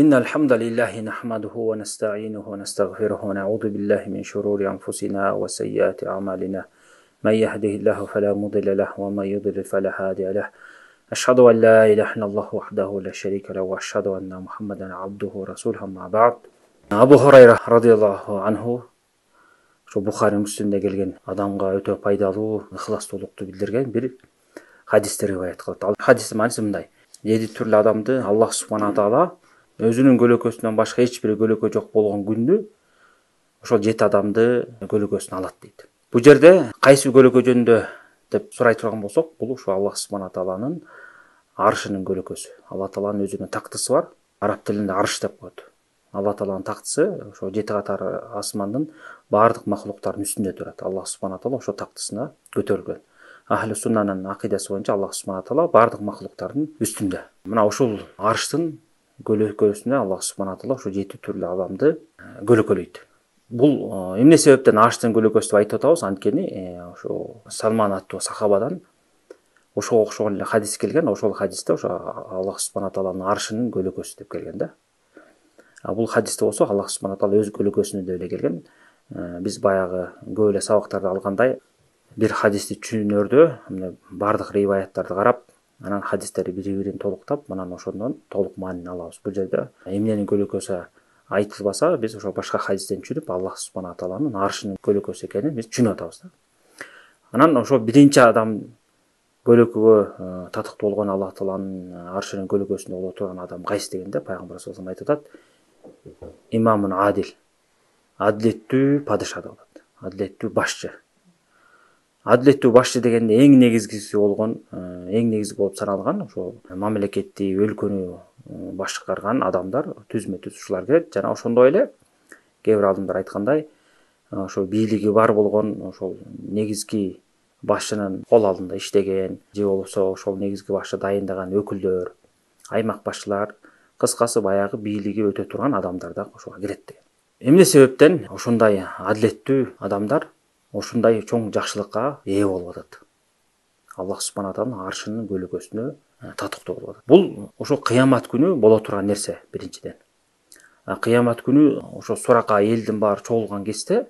إن الحمد لله نحمده ونستعينه ونستغفره ونعوذ بالله من شرور أنفسنا وسيئات أعمالنا من يهده الله فلا مضل له ومن يضلل فلا هادي له أشهد أن لا إله إلا الله وحده لا شريك له وأشهد أن محمدا عبده ورسوله أما بعد Абу Хурайра радиаллаху анху Бухари Муслимде келген адамға өте пайдалуу, ықыластуулукту билдирген бир хадисти риваят кылат. Ал хадистин мааниси мындай: 7 түрлүү адамды Аллах субхана таала өзүнүн көлөкөсүнөн башка эч бир көлөкө жок болгон күндү ошол 7 адамды көлөкөсүнө алат дейт. Бул жерде кайсы көлөкө жөнүндө деп сурай турган болсок, бул ушу Аллах субхана тааланын аршынын көлөкөсү. Алла тааланын өзүнүн тактысы бар. Араб тилинде арш деп коет. Алла тааланын тактысы ошо 7 катар асмандын бардык макулуктардын үстүндө турат. Аллах субхана таала ошо тактысына көтөрүлгөн. Ахли суннанын акыйдасы боюнча Аллах субхана таала бардык макулуктардын үстүндө. Мына ошол арштын көлөкөсүнө Аллах субхана таала ошо 7 түрлүү адамды көлөкөлөйт. Бул эмне себептен арштын көлөкөсү деп айтып атабыз? Анткени ошо Салман аттуу сахабадан ошого окшогон эле хадис келген. Ошол хадисте ошо Аллах субхана тааланын аршынын көлөкөсү деп келген да. Бул хадисте болсо Аллах субхана таала өз көлөкөсүнө деп эле келген. Биз баягы көп эле сабактарды алгандай бир хадисти түшүнөрдө бардык риваяттарды карап, анан хадистерди бири-бирин толуктап, анан ошондон толук маанини алабыз. Бул жерде эмненин көлөкөсү айтылбаса, биз ошо башка хадистен түшүнүп, Аллах субхана тааланын аршынын көлөкөсү экенин биз түшүнүп атабыз да. Анан ошо биринчи адам көлөкөгө татыктуу болгон Аллах тааланын аршынын көлөкөсүндө боло турган адам кайсы дегенде пайгамбар саллаллаху алейхи ва саллям айтып атат: имамун адил, адилеттүү падыша деп атат. Адилеттүү башчы. Адилеттүү башчы дегенде эң негизгиси болгон, эң негизги болуп саналган ошо мамлекетти, өлкөнү башкарган адамдар түзмө-түз ушулар келет. Жана ошондой эле кээ бир адамдар айткандай, ошо бийлиги бар болгон, ошол негизги башчынын кол алдында иштеген, же болбосо ошол негизги башчы дайындаган өкүлдөр, аймак башчылар, кыскасы баягы бийлиги өтө турган адамдар да ошого кирет деген. Эмне себептен ошондой адилеттүү адамдар ушундай чоң жакшылыкка ээ болуп атат? Аллах субхана тааланын аршынын көлөкөсүнө татыктуу болуп атат. Бул ошо кыямат күнү боло турган нерсе биринчиден. Кыямат күнү ошо сурака элдин баары чогулган кезде,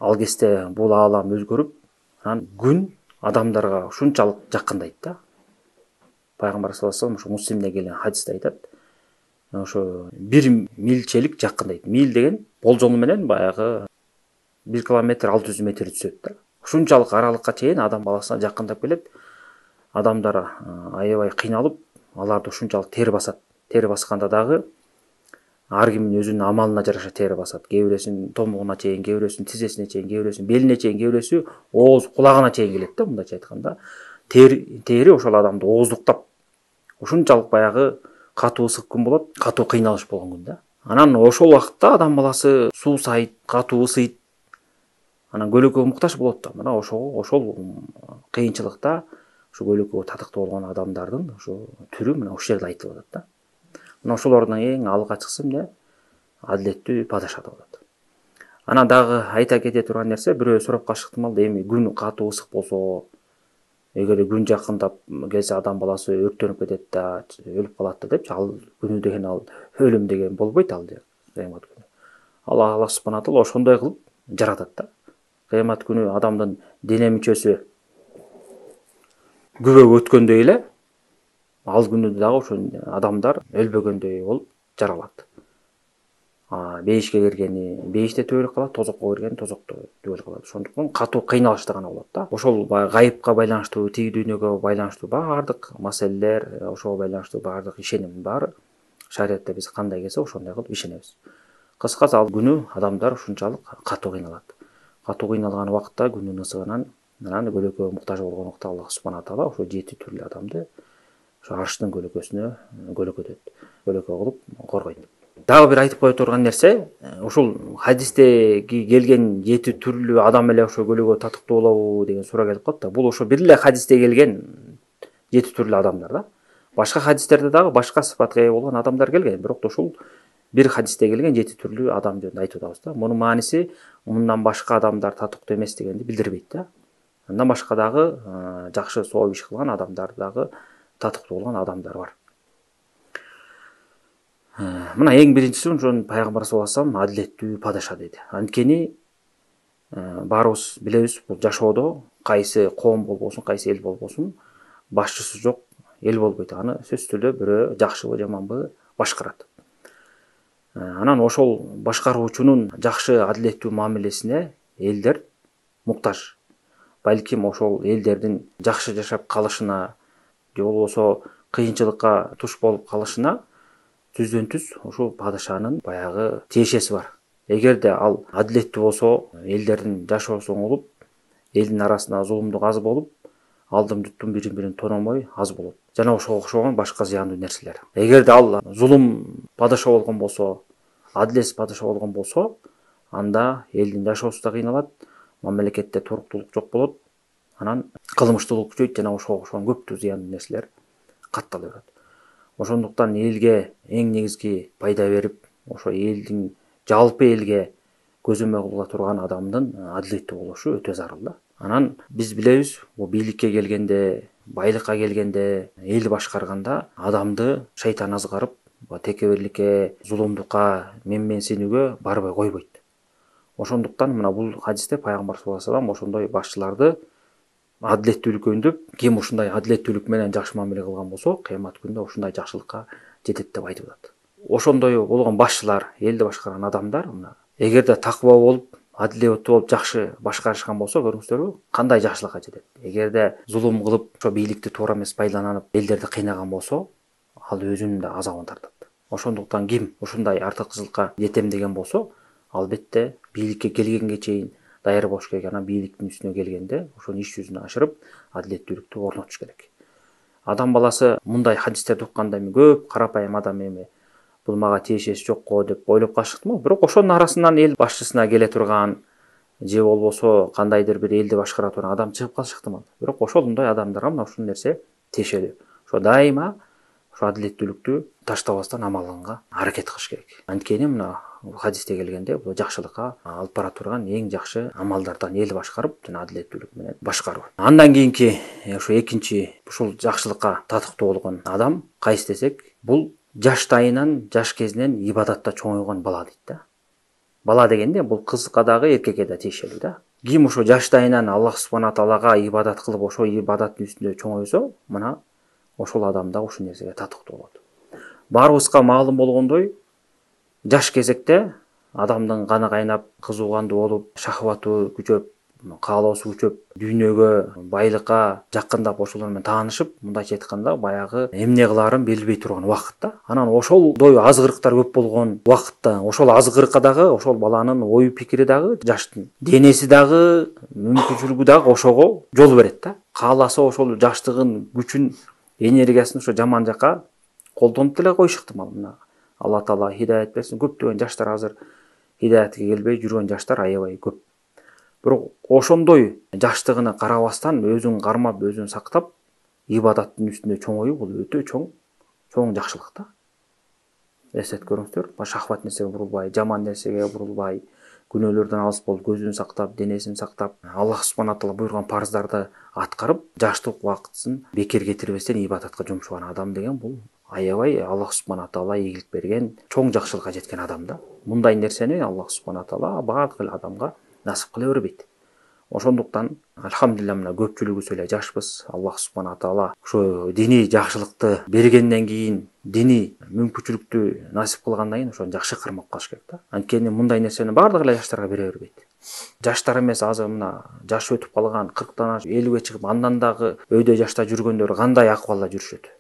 ал кезде бул аалам өзгөрүп, анан күн адамдарга ушунчалык жакындайт да. Пайгамбар саллаллаху алейхи ва саллям ошо Муслимде келген хадисте айтат, ошо 1 милчелик жакындайт. Мил деген болжол менен баягы 1 километр 600 метр түзөт да. Ушунчалык аралыкка чейин адам баласына жакындап келет. Адамдар аябай кыйналып, аларды ушунчалык тер басат. Тер басканда дагы ар кимдин өзүнүн амалына жараша тер басат. Кээ бирөөсүнүн томугуна чейин, кээ бирөөсүнүн тизесине чейин, кээ бирөөсүнүн белине чейин, кээ бирөөсү ооз кулагына чейин келет да, мындайча айтканда. Тери ошол адамды ооздуктап, ушунчалык баягы катуу ысык күн болот, катуу кыйналыш болгон күн да. Анан ошол убакытта адам баласы суусайт, катуу ысыйт, анан көлөкөгө муктаж болот да. Мына ошол кыйынчылыкта ушу көлөкөгө татыктуу болгон адамдардын ушу түрү мына ушул жерде айтылып атат да. Мына ошолордун эң алгачкысы эмне? Адилеттүү падыша деп атат. Анан дагы айта кете турган нерсе, бирөө сурап калышы ыктымал, эми күн катуу ысык болсо, эгер күн жакындап келсе адам баласы өрттөнүп кетет да, өлүп калат да депчи, ал күнү деген ал өлүм деген болбойт ал же кыямат күнү. Аллах субхана таала ошондой кылып жаратат да. Кыямат күнү адамдын дене мүчөсү күбө өткөндөй эле, ал күнү дагы ошо адамдар өлбөгөндөй болуп жаралат. Бейишке киргени бейиште түбөлүк калат, тозокко киргени тозокто түбөлүк калат. Ошондуктан катуу кыйналышта гана болот да. Ошол гайыпка байланыштуу, тиги дүйнөгө байланыштуу бардык маселелер, ошого байланыштуу бардык ишеним баары шариатта биз кандай келсе ошондой кылып ишенебиз. Кыскасы ал күнү адамдар ушунчалык катуу кыйналат. Катуу кыйналган убакытта күнүн ысыгынан анан көлөкөгө муктаж болгон убакта Аллах субхана таала ошо 7 түрлүү адамды ошо арштын көлөкөсүнө көлөкөтөт, көлөкө кылып коргойт. Дагы бир айтып кое турган нерсе, ушул хадистеги келген 7 түрлүү адам эле ошо көлөкөгө татыктуу болобу деген суроо келип калат да. Бул ошо бир эле хадисте келген 7 түрлүү адамдар да. Башка хадистерде дагы башка сыпатка ээ болгон адамдар келген, бирок ушул бир хадисте келген 7 түрлүү адам жөнүндө айтып атабыз да. Мунун мааниси мындан башка адамдар татыктуу эмес дегенди билдирбейт да. Андан башка дагы жакшы сооп иш кылган адамдар дагы татыктуу болгон адамдар бар. Мына эң биринчиси ошон пайгамбар саллаллаху алейхи вассалам адилеттүү падаша деди. Анткени баарыбыз билебиз, бул жашоодо кайсы коом болбосун, кайсы эл болбосун, башчысы жок эл болбойт. Аны сөзсүз түрдө бирөө жакшыбы, жаманбы башкарат. Анан ошол башкаруучунун жакшы адилеттүү мамилесине элдер муктаж. Балким ошол элдердин жакшы жашап калышына же болбосо кыйынчылыкка туш болуп калышына түздөн түз ошол падышанын баягы тиешеси бар. Эгерде ал адилеттүү болсо, элдердин жашоосу оңолуп, элдин арасында зулумдук аз болуп, алдым жуттум бирин-бирин тономой аз болот. Жана ошого окшогон башка зыяндуу нерселер. Эгерде ал зулум падыша болгон болсо, адилетсиз падыша болгон болсо, анда элдин жашоосу да кыйналат, мамлекетте туруктуулук жок болот, анан кылмыштуулук күчөйт жана ошого окшогон көптүү зыяндуу нерселер каттала берет. Ошондуктан элге эң негизги пайда берип, ошо элдин жалпы элге көзөмөл кыла турган адамдын адилеттүү болушу өтө зарыл да. Анан биз билебиз, бул бийликке келгенде, байлыкка келгенде, эл башкарганда адамды шайтан азгарып, текеберликке, зулумдукка, менменсинүүгө барбай койбойт. Ошондуктан мына бул хадисте пайгамбар саллаллаху алейхи вассалам ошондой башчыларды адилеттүүлүккө үндөп, ким ушундай адилеттүүлүк менен жакшы мамиле кылган болсо, кыямат күнүндө ушундай жакшылыкка жетет деп айтып атат. Ошондой болгон башчылар, элди башкарган адамдар мына эгерде такыба болуп, адилеттүү болуп жакшы башкарышкан болсо, көрүңүздөрбү, кандай жакшылыкка жетет. Эгерде зулум кылып, ошо бийликти туура эмес пайдаланып, элдерди кыйнаган болсо, ал өзүнүн да азабын тартат. Ошондуктан ким ушундай артыкчылыкка жетем деген болсо, албетте бийликке келгенге чейин даяр болуш керек. Анан бийликтин үстүнө келгенде ошону иш жүзүнө ашырып, адилеттүүлүктү орнотуш керек. Адам баласы мындай хадистерди укканда мен көп карапайым адам эми бул мага тиешеси жокко деп ойлоп калыштым. Бирок ошонун арасынан эл башчысына келе турган же болбосо кандайдыр бир элди башкара турган адам чыгып калышы ыктымал. Бирок ошондой адамдарга мына ушул нерсе тиешелүү. Ошо дайыма ошо адилеттүүлүктү таштабастан амалганга аракет кылыш керек. Анткени мына хадисте келгенде бул жакшылыкка алып бара турган эң жакшы амалдардан эл башкарып, жана адилеттүүлүк менен башкаруу. Андан кийинки ошо экинчи ушул жакшылыкка татыктуу болгон адам кайсы десек, бул жаштайынан, жаш кезинен ибадатта чоңойгон бала дейт да. Бала дегенде бул кызга дагы, эркекке да тиешелүү да. Ким ошо жаштайынан Аллах субхана таалага ибадат кылып, ошо ибадаттын үстүндө чоңойсо, мына ошол адам да ушул нерсеге татыктуу болот. Баарыбызга маалым болгондой, жаш кезекте адамдын каны кайнап, кызуугандуу болуп, шахваты күчөп, каалоосу күчөп, дүйнөгө, байлыкка жакындап, ошолор менен таанышып, мындайча айтканда, баягы эмне кылаарын билбей турган убакыт да. Анан ошолдой азгырыктар көп болгон убакытта, ошол азгырыкка дагы, ошол баланын ою пикири дагы, жаштын денеси дагы, мүмкүнчүлүгү дагы ошого жол берет да. Кааласа ошол жаштыгын, күчүн, энергиясын ошо жаман жакка колдонуп деле коюш ыктымал. Мына Алла Таала хидаят берсин. Көптөгөн жаштар азыр хидаятка келбей жүргөн жаштар аябай көп. Бирок ошондой жаштыгына карабастан өзүн кармап, өзүн сактап, ибадаттын үстүндө чоңоюу бул өтө чоң жакшылык да. Эсет көрүңүздөр, шахват нерсеге бурулбай, жаман нерсеге бурулбай, күнөөлөрдөн алыс болуп, көзүн сактап, денесин сактап, Аллах субхана таала буйруган парыздарды аткарып, жаштык убактысын бекер кетирбестен ибадатка жумшаган адам деген бул аябай Аллах субхана таала ийгилик берген, чоң жакшылыкка жеткен адам да. Мындай нерсени Аллах субхана таала баардык адамга насип кыла бербейт. Ошондуктан альхамдулилля мына көпчүлүгүбүз эле жашпыз. Аллах субхана таала ошо диний жакшылыкты бергенден кийин, диний мүмкүнчүлүктү насип кылгандан кийин ошону жакшы кармап калыш керек да. Анткени мындай нерсени баардык эле жаштарга бере бербейт. Жаштар эмес, азыр мына жашы өтүп калган 40тан ашып 50ге чыгып, андан дагы өйдө жашта жүргөндөр кандай акыбалда жүрүшөт.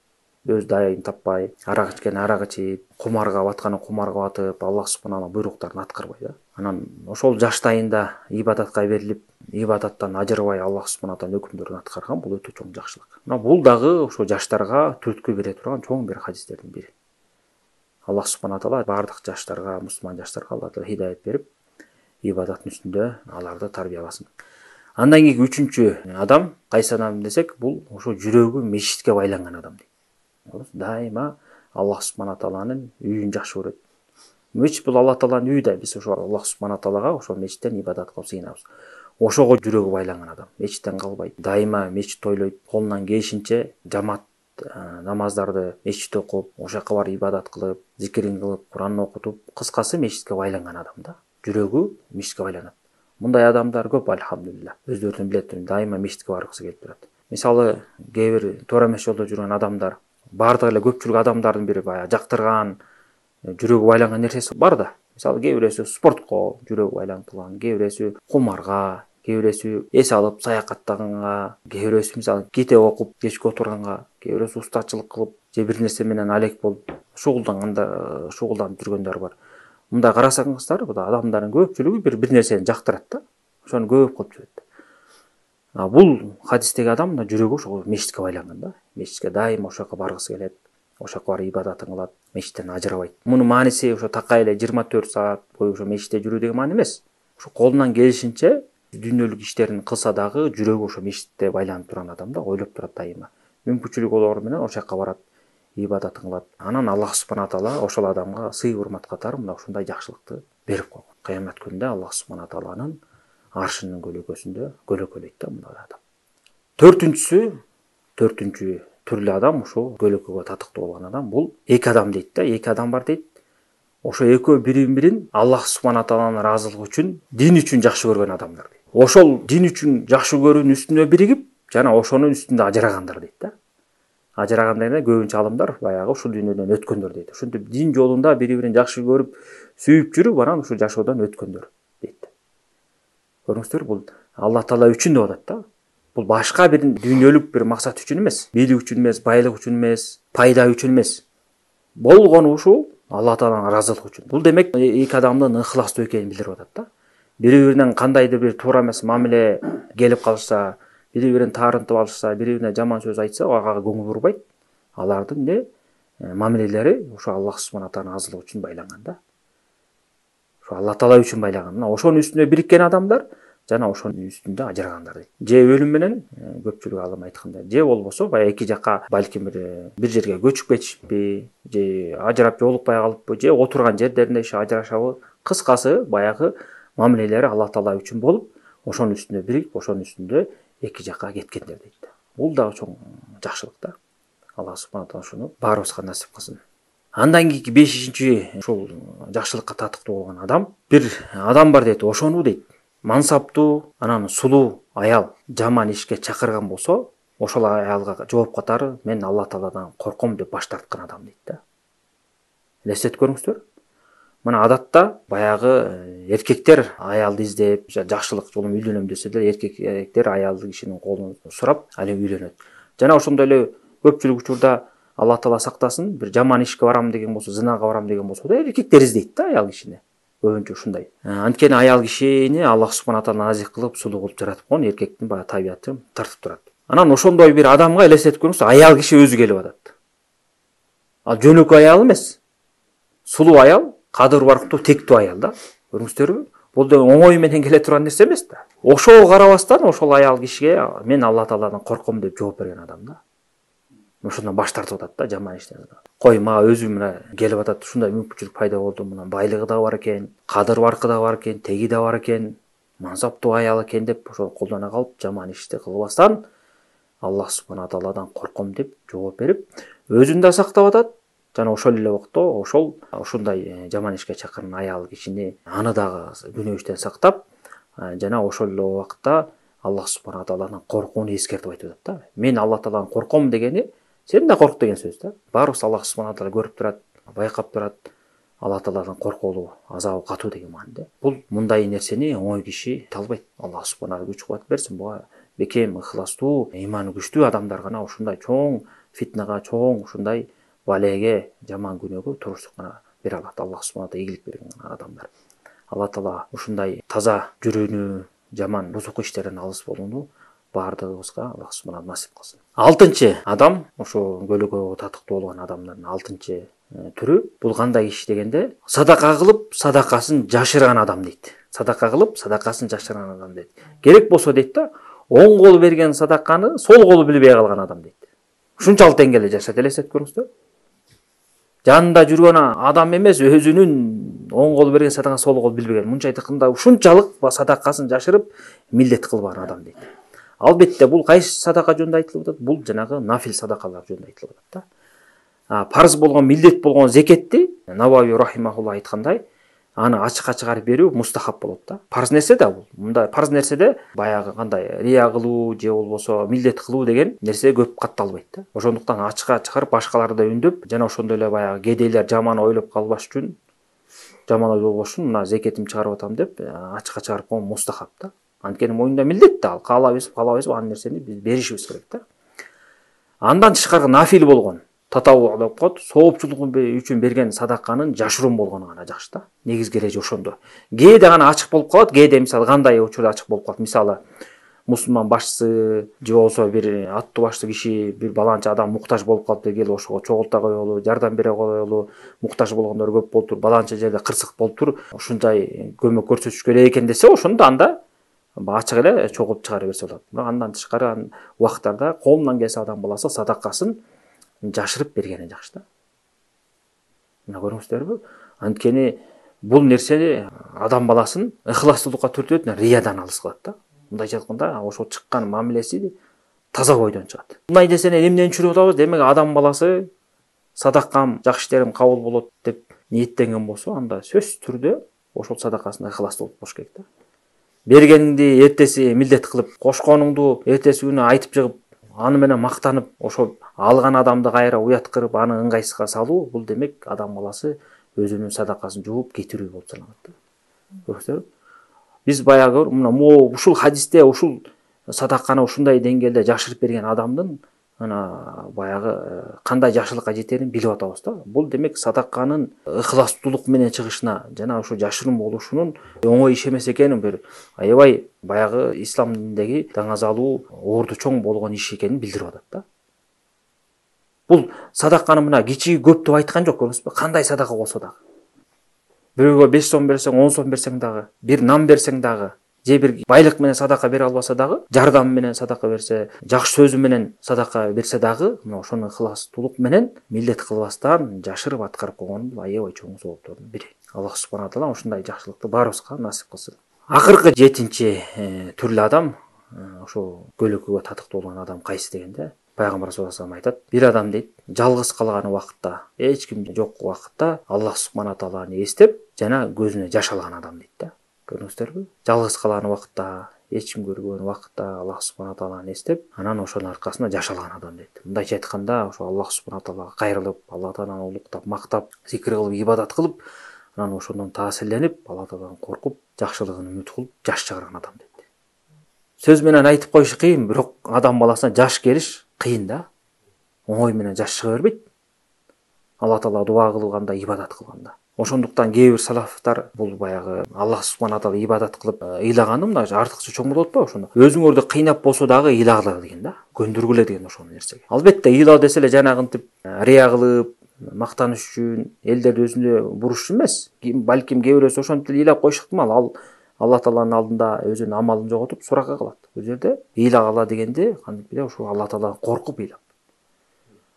Өз дайын таппай, арак ичкен арак ичип, кумарга батканы кумарга батып, Аллах субхана буйруктарын аткарбай да. Анан ошол жаштайында ибадатка берилип, ибадаттан ажырбай Аллах субхана таала өкүмдөрүн аткарган бул өтө чоң жакшылык. Мына бул дагы ошо жаштарга түрткү бере турган чоң бир хадистердин бири. Аллах субхана таала баардык жаштарга, мусулман жаштарга Алла таала хидаят берип, ибадаттын үстүндө аларды тарбияласын. Андан кийинки үчүнчү адам кайсы адам десек, бул ошо жүрөгү мешитке байланган адам дейт. Дайыма Аллах субхана тааланын үйүн жакшы көрөт. Мешит бул Алла тааланын үйү да, биз ошо Аллах субхана таалага ошо мешиттен ибадат кылып сыйынабыз. Ошого жүрөгү байланган адам мешиттен калбайт. Дайыма мешит тойлойт, колунан келишинче жамаат намаздарды мешітте оқып, ошол жака барып ибадат кылып, зикирин кылып, Куранын окутуп, кыскасы мешитке байланган адам да. Жүрөгү мешитке байланат. Мындай адамдар көп, альхамдулилля. Өздөрүнүн билет, дайыма мешитке баргысы келип турат. Мисалы, кээ бир туура эмес жолдо жүргөн адамдар, бардыгы эле көпчүлүк адамдардын бири баягы жактырган, жүрөгү байланган нерсеси бар да. Мисалы, кээ бирөөсү спортко жүрөгү байлантылган, кээ бирөөсү кумарга, кээ бирөөсү эс алып саякаттаганга, кээ бирөөсү мисалы китеп окуп кечке отурганга, кээ бирөөсү устачылык кылып, же бир нерсе менен алек болуп шугулданып жүргөндөр бар. Мындай карасаңыздар, бул адамдардын көпчүлүгү бир нерсени жактырат да. Ошону көп кылып жүрөт. Бул хадистеги адам мына жүрөгү ошол мешитке байланган да. Мешитке дайыма ошол жака баргысы келет. Ошол жака барып ибадатын кылат, мешиттен ажырабайт. Мунун мааниси ошо такай эле 24 саат бою ошо мешитте жүрүү деген маани эмес. Ошо колунан келишинче дүйнөлүк иштерин кылса дагы жүрөгү ошо мешитте байланып турган адам да, ойлоп турат дайыма. Мүмкүнчүлүгү болор менен ошол жака барат, ибадатын кылат. Анан Аллах субхана таала ошол адамга сый урмат катары мына ушундай жакшылыкты берип койгон. Кыямат күнүндө Аллах субхана тааланын аршынын көлөкөсүндө көлөкөлөйт да мындай адам. Төртүнчү түрлүү адам ушул көлөкөгө татыктуу болгон адам. Бул эки адам дейт да, эки адам бар дейт. Ошо экөө бирин Аллах субхана тааланын ыраазылыгы үчүн, дин үчүн жакшы көргөн адамдар дейт. Ошол дин үчүн жакшы көрүүнүн үстүнө биригип, жана ошонун үстүндө ажырагандар дейт да. Ажыраган дегенде көбүнчө алымдар баягы ушул дүйнөдөн өткөндөр дейт. Ошентип дин жолунда бири-бирин жакшы көрүп, сүйүп жүрүп, анан ушул жашоодон өткөндөр дейт. Көрүңүздөр, бул Аллах таала үчүн деп атат да. Бул башка бир дүйнөлүк бир максат үчүн эмес, бийлик үчүн эмес, байлык үчүн эмес, пайда үчүн эмес. Болгону ушул Аллах тааланын ыраазылыгы үчүн. Бул демек эки адамдын ыхластуу экенин билдирип атат да. Бири-биринен кандайдыр бир туура эмес мамиле келип калса, бири-бирин таарынтып алышса, бири-бирине жаман сөз айтса, ага көңүл бурбайт. Алардын мамилелери ошо Аллах субхана тааланын ыраазылыгы үчүн байланган да. Ошо Аллах таала үчүн байланган. Мына ошонун үстүнө бириккен адамдар жана ошонун үстүндө ажырагандар дейт. Же өлүм менен көпчүлүк алым айткандай, же болбосо баягы эки жака балким бир жерге көчүп кетишиппи, же ажырап жолукпай калыппы, же отурган жерлеринде иши ажырашабы. Кыскасы баягы мамилелери Аллах таала үчүн болуп, ошонун үстүнө биригип, ошонун үстүндө эки жака кеткендер дейт. Бул дагы чоң жакшылык да. Аллах субхана таала ушуну баарыбызга насип кылсын. Андан кийинки 5-чи ушул жакшылыкка татыктуу болгон адам, бир адам бар дейт. Ошону дейт, мансаптуу, анан сулуу аял жаман ишке чакырган болсо, ошол аялга жооп катары мен Аллах тааладан корком деп баш тарткан адам дейт да. Элестетип көрүңүздөр. Мына адатта баягы эркектер аялды издеп, жакшылык жолун үйлөнөм десе деле эркектер аялды кишинин колун сурап, ал үйлөнөт. Жана ошондой эле көпчүлүк учурда Аллах таала сактасын, бир жаман ишке барам деген болсо, зынага барам деген болсо да эркектер издейт да аял кишини. Көбүнчө ушундай. Анткени аял кишини Аллах субхана таала назик кылып, сулуу кылып жаратып койгон, эркектин баягы табиятын тартып турат. Анан ошондой бир адамга элестетип көрүңүз, аял киши өзү келип атат. Ал жөнөкөй аял эмес. Сулуу аял, кадыр барктуу, тектүү аял да. Көрүңүздөрбү? Бул да оңой менен келе турган нерсе эмес да. Ошого карабастан ошол аял кишиге мен Аллах тааладан корком деп жооп берген адам да. Ошондон баш тартып атат да жаман иштен. Койма өзү мына келип атат, ушундай мүмкүнчүлүк пайда болду. Мына байлыгы да бар экен, кадыр баркы да бар экен, теги да бар экен, мансаптуу аял экен деп ошол колдона калып, жаман ишти кылбастан Аллах субхана тааладан корком деп жооп берип, өзүн да сактап атат. Жана ошол эле убакта ушундай жаман ишке чакырган аял кишини аны дагы күнөө иштен сактап, жана ошол эле убакта Аллах субхана тааладан коркууну эскертип айтып атат да. Мен Аллах тааладан корком дегени сен да корк деген сөз да. Баарыбыз Аллах субхана таала көрүп турат, байкап турат. Аллах тааладан корколу, азабы катуу деген мааниде. Бул мындай нерсени оңой киши айта албайт. Аллах субхана таала күч кубат берсин. Буга бекем, ыхластуу, иманы күчтүү адамдар гана ушундай чоң фитнага, чоң ушундай балеге, жаман күнөөгө туруштук гана бере алат. Аллах субхана таала ийгилик берген адамдар. Аллах таала ушундай таза жүрүүнү, жаман бузук иштерден алыс болууну баардыгыбызга Аллах субхана таала насип кылсын. 6-чы адам, ошо көлөкөгө татыктуу болгон адамдардын 6-чы түрү, бул кандай киши дегенде, садака кылып, садакасын жашырган адам дейт. Садака кылып, садакасын жашырган адам дейт. Керек болсо дейт да, оң колу берген садаканы сол колу билбей калган адам дейт. Ушунчалык деңгээлде жашат, элестетип көрүңүздөр. Жанында жүргөн адам эмес, өзүнүн оң колу берген садакасын сол колу билбеген. Мынча айтканда ушунчалык садакасын жашырып, милдет кылбаган адам дейт. Албетте бул кайсы садака жөнүндө айтылып атат? Бул жанагы нафил садакалар жөнүндө айтылып атат да. Парыз болгон, милдет болгон зекетти Навави рахимахулла айткандай, аны ачыкка чыгарып берүү мустахаб болот да. Парыз нерсе да бул. Мындай парыз нерседе баягы кандай рия кылуу же болбосо милдет кылуу деген нерсе көп катталбайт да. Ошондуктан ачыкка чыгарып башкаларды үндөп, жана ошондой эле баягы кедейлер жаман ойлоп калбаш үчүн, жаман ой болбош үчүн мына зекетимди чыгарып атам деп ачыкка чыгарып койгон мустахаб да. Анткени мойнунда милдет да, ал каалабайбыз, ал нерсени биз беришибиз керек да. Андан тышкары нафил болгон татавву деп коет, соопчулук үчүн берген садаканын жашыруун болгону гана жакшы да. Негизги эреже ошондо. Кээде гана ачык болуп калат, кээде мисалы кандай учурда ачык болуп калат. Мисалы мусулман башчысы же болбосо бир аттуу баштуу киши, бир баланча адам муктаж болуп калып келип ошого чогулта коелу, жардам бере коелу, муктаж болгондор көп болуп тур, баланча жерде кырсык болуп тур, ушундай көмөк көрсөтүш керек экен десе, ошондо анда ачык эле чогулуп чыгара берсе болот. Бирок андан тышкары убакыттарда колунан келсе адам баласы садакасын жашырып бергени жакшы да. Мына көрүңүздөрбү? Анткени бул нерсени адам баласын ыхластуулукка түртөт, риядан алыс кылат да. Мындайча айтканда, ошол чыккан мамилеси таза бойдон чыгат. Мындай нерсени эмнеден түшүрүп атабыз? Демек адам баласы садакам, жакшы иштерим кабыл болот деп ниеттенген болсо, анда сөзсүз түрдө ошол садакасына ыхластуу болуш керек да. Бергениңди эртеси милдет кылып, кошконуңду эртеси күнү айтып жыгып, аны менен мактанып, ошо алган адамды кайра уяткырып, аны ыңгайсызга салуу, бул демек адам баласы өзүнүн садакасын жууп кетирүү болуп саналат да. Көрдүңүздөр? Биз баягы мына ушул хадисте ушул садаканы ушундай деңгээлде жашырып берген адамдын ана баягы кандай жакшылыкка жетерин билип атабыз да. Бул демек садаканын ыхластуулук менен чыгышына жана ушу жашыруун болушунун оңой иш эмес экенин, бир аябай баягы ислам дининдеги даңазалуу, орду чоң болгон иш экенин билдирип атат да. Бул садаканы мына кичиги көп деп айткан жок, көрдүңүзбү? Кандай садака болсо дагы. Бирөөгө 5 сом берсең, 10 сом берсең дагы, бир нан берсең дагы, же бир байлык менен садака бере албаса дагы, жардам менен садака берсе, жакшы сөзү менен садака берсе дагы, мына ошону ыхластуулук менен милдет кылбастан жашырып аткарып койгон бул аябай чоң сооптордун бири. Аллах субхана тағала ушундай жакшылыкты баарыбызга насип кылсын. Акыркы 7-чи түрлүү адам, ошо көлөкөгө татыктуу болгон адам кайсы дегенде, Пайгамбар саллаллаху алейхи айтат, бир адам дейт, жалгыз калган убакытта, эч ким жок убакытта Аллах субхана тағаланы эстеп, жана көзүнө жаш алган адам дейт да. Көрдүңүздөрбү? Жалгыз калган убакытта, эч ким көрбөгөн убакытта Аллах субхана тағаланы эстеп, анан ошонун аркасында жаш алган адам дейт. Мындайча айтканда, ошо Аллах субхана тағалага кайрылып, Аллах тағаланы улуктап, мактап, зикир кылып, ибадат кылып, анан ошондон таасирленип, Аллах тағаладан коркуп, жакшылыгын үмүт кылып, жаш чыгарган адам дейт. Сөз менен айтып коюш кыйын, бирок адам баласына жаш келиш кыйын да. Оңой менен жаш чыга бербейт. Аллах тағала дуа кылганда, ибадат кылганда. Ошондуктан кээ бир салафтар бул баягы Аллах субхана тағала ибадат кылып ыйлаганды мына артыкча чоң болуп атпайбы ошондо. Өзүңөрдү кыйнап болсо дагы ыйлагыла деген да. Көндүргүлө деген ошол нерсеге. Албетте ыйлоо десе эле жанагынтип рия кылып, мактаныш үчүн, элдерди өзүнө буруш эмес. Балким кээ бирөөсү ошентип ыйлап коюш ыктымал. Ал Аллах тағаланын алдында өзүнүн амалын жоготуп суракка калат. Бул жерде ыйлагыла дегенде кантип эле ошо Аллах тағаладан коркуп ыйлап.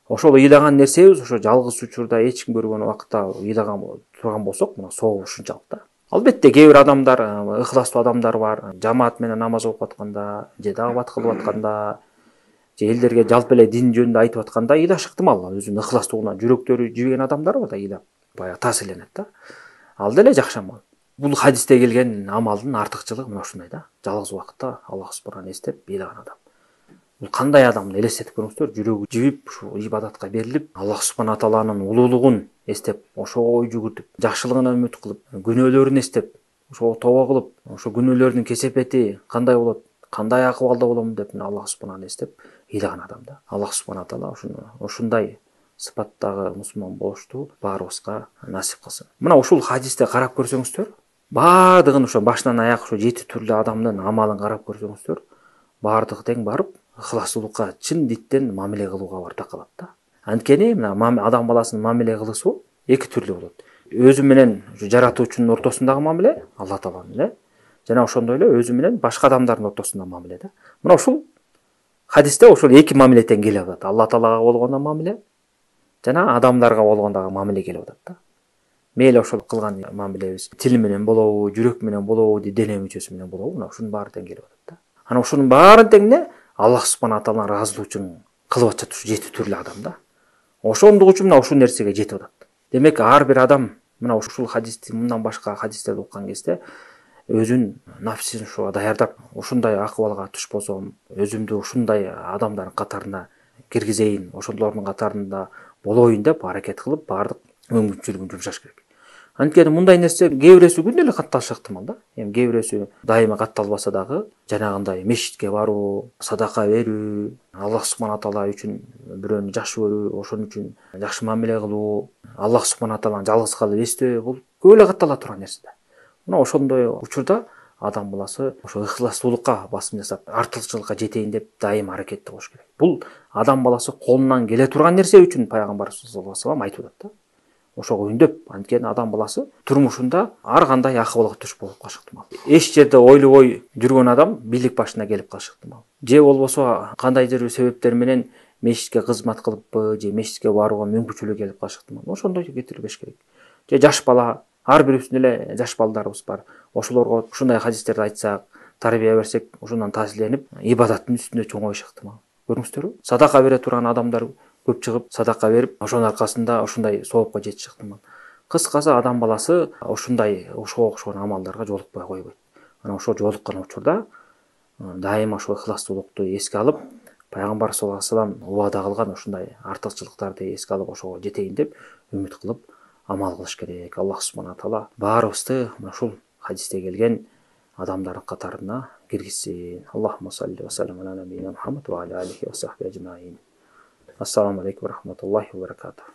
Ошол ыйлаган нерсебиз ошо жалгыз учурда эч ким көргөн убакытта ыйлаган турган болсок, мына соо ушунчалык да. Албетте кээ бир адамдар, ыхластуу адамдар бар, жамаат менен намаз окуп атканда, же даават кылып атканда, же элдерге жалпы эле дин жөнүндө айтып атканда ыйлаш ыктымал. Өзүнүн ыхластуулугуна жүрөктөрү жибеген адамдар бар да, ыйлап баягы таасирленет да. Ал деле жакшы амал. Бул хадисте келген амалдын артыкчылыгы мына ушундай да. Жалгыз убакытта Аллах субхана эстеп ыйлаган адам. Бул кандай адамды элестетип көрүңүздөр, жүрөгү жибип, ушу ибадатка берилип, Аллах субхана тағаланын улуулугун эстеп, ошого ой жүгүртүп, жакшылыгынан үмүт кылып, күнөөлөрүн эстеп, ошого тоба кылып, ошо күнөөлөрдүн кесепети кандай болот, кандай акыбалда боломун деп, Аллах субхананы эстеп ыйлаган адам да. Аллах субхана тағала ушундай сыпаттагы мусулман болушту баарыбызга насип кылсын. Мына ушул хадисте карап көрсөңүздөр, баардыгын ошо башынан аяк ошо 7 түрлүү адамдын амалын карап көрсөңүздөр, баардыгы тең барып ыхластуулукка чын диттен мамиле кылууга бар такалат да. Анткени мына адам баласынын мамиле кылышуу 2 түрлүү болот. Өзү менен жаратуучунун ортосундагы мамиле, Аллах тағаланын эле, жана ошондой эле өзү менен башка адамдардын ортосундагы мамиле да. Мына ушул хадисте ошол 2 мамиле тең келип атат. Аллах тағалага болгондо мамиле, жана адамдарга болгондагы мамиле келип атат да. Мейли ошол кылган мамилебиз тил менен болобу, жүрөк менен болобу, дене мүчөсү менен болобу, мына ушунун баары тең келип атат да. Ана ушунун баарын тегине Аллах субхана тааланын ыраазылыгы үчүн кылып атат ушу 7 түрлүү адам да. Ошондук үчүн мына ушул нерсеге жетип атат. Демек ар бир адам мына ушул хадисти мындан башка хадистерди уккан кезде өзүн нафсин ушуга даярдап, ушундай акыбалга туш болсом, өзүмдү ушундай адамдардын катарына киргизейин, ошолордун катарында болоюн деп аракет кылып баардык мүмкүнчүлүгүн жумшаш керек. Анткени мындай нерсе кээ бирөөсү күндө эле катталышы ыктымал да. Эми кээ бирөөсү дайыма катталбаса дагы жанагындай мешитке баруу, садака берүү, Аллах субхана таала үчүн бирөөнү жакшы көрүү, ошон үчүн жакшы мамиле кылуу, Аллах субхана тааланы жалгыз калып эстөө, бул көп эле каттала турган нерсе да. Мына ошондой учурда адам баласы ошо ыхластуулукка басым жасап, артыкчылыкка жетейин деп дайыма аракетти кылыш керек. Бул адам баласы колунан келе турган нерсе үчүн пайгамбарыбыз саллаллаху алейхи вассалам айтып атат да. Ошого үндөп, анткени адам баласы турмушунда ар кандай акыбалга туш болуп калышы ыктымал. Эч жерде ойлобой жүргөн адам бийлик башына келип калышы ыктымал. Же болбосо кандайдыр бир себептер менен мешитке кызмат кылыппы, же мешитке барууга мүмкүнчүлүгү келип калышы ыктымал. Ошондой кетирбеш керек. Же жаш бала, ар бирибиздин эле жаш балдарыбыз бар. Ошолорго ушундай хадистерди айтсак, тарбия берсек, ушундан таасирленип, ибадаттын үстүндө чоңоюш ыктымал. Көрүңүздөрбү? Садака бере турган адамдар көп чыгып садака берип, ошонун аркасында ушундай соопко жетиш ыктымал. Кыскасы адам баласы ушундай ошого окшогон амалдарга жолукпай койбойт. Ана ошо жолуккан учурда дайыма ошо ыхластуулукту эске алып, пайгамбар саллаллаху алейхи вассалам убада кылган ушундай артыкчылыктарды эске алып ошого жетейин деп үмүт кылып амал кылыш керек. Аллах субхана таала баарыбызды ушул хадисте келген адамдардын катарына киргизсин. Аллахумма салли ва саллим ала набийина Мухаммад ва аля алихи ва сахби ажмаин. Ассаламу алейкум ва рахматуллахи ва баракатух.